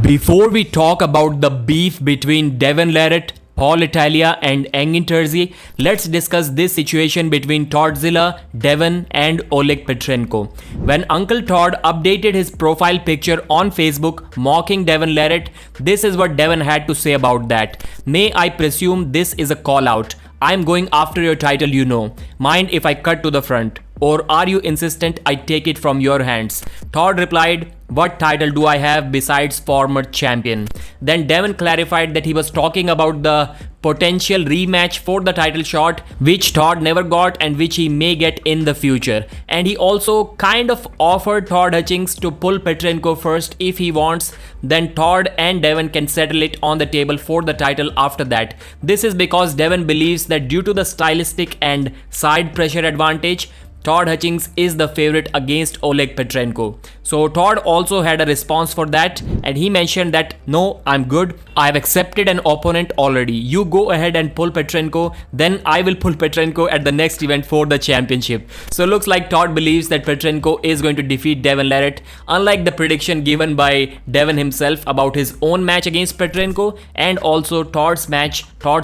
Before we talk about the beef between Devon Larratt, Paul Italia and Engin Terzi, let's discuss this situation between Toddzilla, Devon and Oleg Petrenko. When Uncle Todd updated his profile picture on Facebook mocking Devon Larratt, this is what Devon had to say about that. May I presume this is a call out. I'm going after your title, you know. Mind if I cut to the front? Or are you insistent I take it from your hands? Todd replied, what title do I have besides former champion? Then Devon clarified that he was talking about the potential rematch for the title shot, which Todd never got and which he may get in the future. And he also kind of offered Todd Hutchings to pull Petrenko first if he wants, then Todd and Devon can settle it on the table for the title after that. This is because Devon believes that due to the stylistic and side pressure advantage, Todd Hutchings is the favorite against Oleg Petrenko. So Todd also had a response for that and he mentioned that no, I'm good. I have accepted an opponent already. You go ahead and pull Petrenko, then I will pull Petrenko at the next event for the championship. So looks like Todd believes that Petrenko is going to defeat Devon Larratt, unlike the prediction given by Devon himself about his own match against Petrenko and also Todd's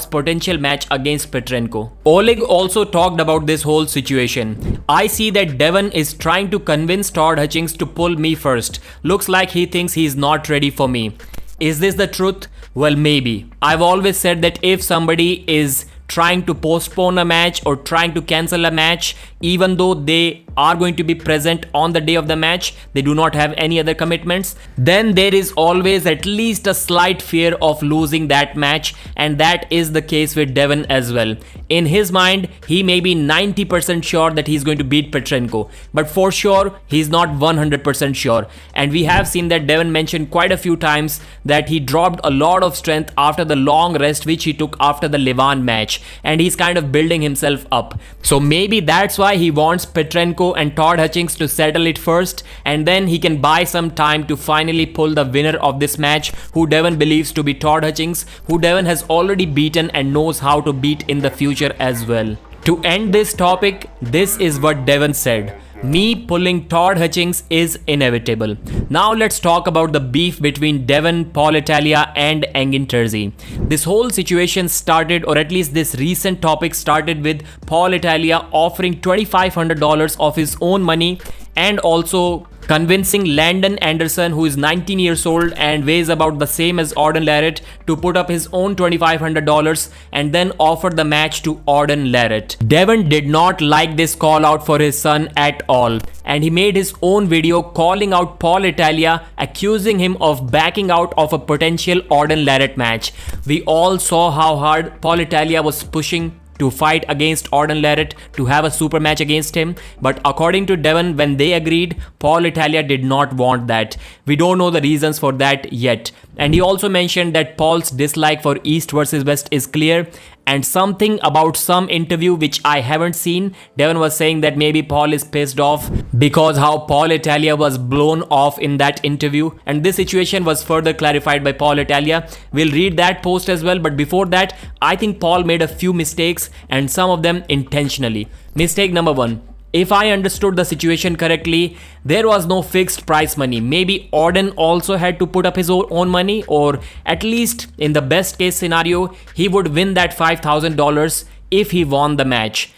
potential match against Petrenko. Oleg also talked about this whole situation. I see that Devon is trying to convince Todd Hutchings to pull me first. Looks like he thinks he's not ready for me. Is this the truth? Well, maybe. I've always said that if somebody is trying to postpone a match or trying to cancel a match, even though they are going to be present on the day of the match, they do not have any other commitments, then there is always at least a slight fear of losing that match, and that is the case with Devon as well. In his mind, he may be 90% sure that he's going to beat Petrenko, but for sure, he's not 100% sure. And we have seen that Devon mentioned quite a few times that he dropped a lot of strength after the long rest which he took after the Levan match, and he's kind of building himself up. So maybe that's why he wants Petrenko and Todd Hutchings to settle it first, and then he can buy some time to finally pull the winner of this match, who Devon believes to be Todd Hutchings, who Devon has already beaten and knows how to beat in the future as well. To end this topic, this is what Devon said. Me pulling Todd Hutchings is inevitable. Now let's talk about the beef between Devon, Paul Italia and Engin Terzi. This whole situation started, or at least this recent topic started, with Paul Italia offering $2,500 of his own money and also convincing Landon Anderson, who is 19 years old and weighs about the same as Auden Larratt, to put up his own $2,500 and then offer the match to Auden Larratt. Devon did not like this call out for his son at all, and he made his own video calling out Paul Italia, accusing him of backing out of a potential Auden Larratt match. We all saw how hard Paul Italia was pushing to fight against Auden Larratt to have a super match against him, but according to Devon, when they agreed, Paul Italia did not want that. We don't know the reasons for that yet. And he also mentioned that Paul's dislike for East versus West is clear, and something about some interview which I haven't seen, Devon was saying that maybe Paul is pissed off because how Paul Italia was blown off in that interview, and this situation was further clarified by Paul Italia. We'll read that post as well, but before that, I think Paul made a few mistakes, and some of them intentionally. Mistake number 1. If I understood the situation correctly, there was no fixed prize money. Maybe Auden also had to put up his own money, or at least in the best case scenario, he would win that $5,000 if he won the match.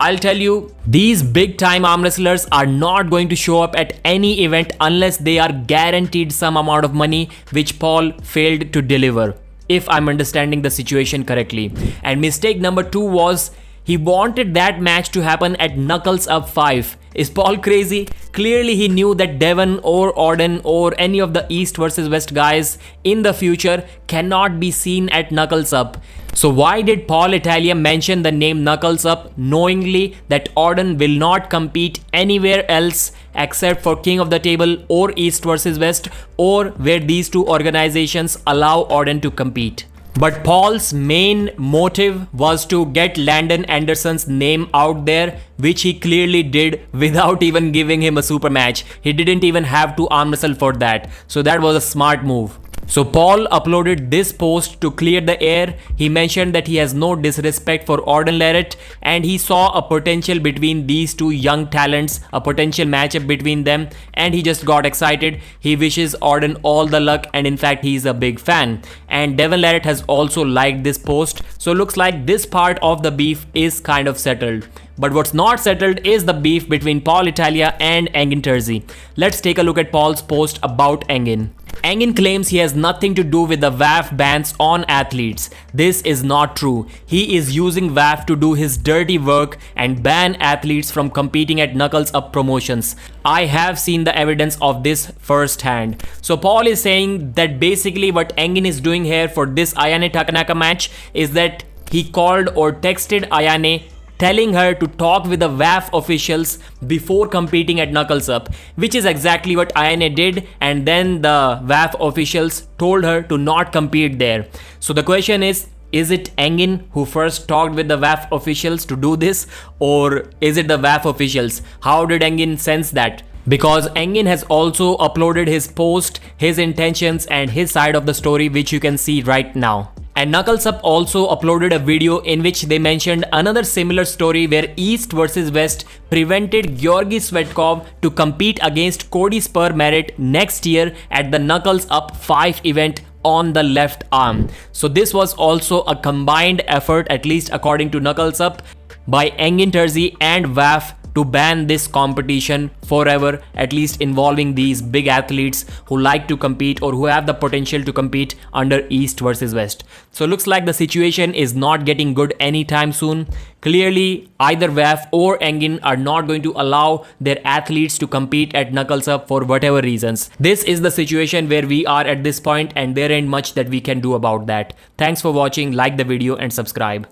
I'll tell you, these big time arm wrestlers are not going to show up at any event unless they are guaranteed some amount of money, which Paul failed to deliver, if I'm understanding the situation correctly. And mistake number 2 was, he wanted that match to happen at Knuckles Up 5. Is Paul crazy? Clearly he knew that Devon or Auden or any of the East versus West guys in the future cannot be seen at Knuckles Up. So why did Paul Italia mention the name Knuckles Up knowingly that Auden will not compete anywhere else except for King of the Table or East versus West, or where these two organizations allow Auden to compete? But Paul's main motive was to get Landon Anderson's name out there, which he clearly did without even giving him a super match. He didn't even have to arm wrestle for that. So that was a smart move. So Paul uploaded this post to clear the air. He mentioned that he has no disrespect for Auden Larratt and he saw a potential between these two young talents, a potential matchup between them, and he just got excited. He wishes Auden all the luck and in fact he is a big fan. And Devon Larratt has also liked this post. So looks like this part of the beef is kind of settled. But what's not settled is the beef between Paul Italia and Engin Terzi. Let's take a look at Paul's post about Engin. Engin claims he has nothing to do with the WAF bans on athletes. This is not true. He is using WAF to do his dirty work and ban athletes from competing at Knuckles Up promotions. I have seen the evidence of this firsthand. So Paul is saying that basically what Engin is doing here for this Ayane Takanaka match is that he called or texted Ayane telling her to talk with the WAF officials before competing at Knuckles Up, which is exactly what Ayane did, and then the WAF officials told her to not compete there. So the question is it Engin who first talked with the WAF officials to do this, or is it the WAF officials? How did Engin sense that? Because Engin has also uploaded his post, his intentions and his side of the story, which you can see right now. And Knuckles Up also uploaded a video in which they mentioned another similar story where East versus West prevented Georgi Svetkov to compete against Cody Spur-Merritt next year at the Knuckles Up 5 event on the left arm. So this was also a combined effort, at least according to Knuckles Up, by Engin Terzi and WAF to ban this competition forever, at least involving these big athletes who like to compete or who have the potential to compete under East versus West. So looks like the situation is not getting good anytime soon. Clearly either WAF or Engin are not going to allow their athletes to compete at Knuckles Up for whatever reasons. This is the situation where we are at this point and there ain't much that we can do about that. Thanks for watching, like the video and subscribe.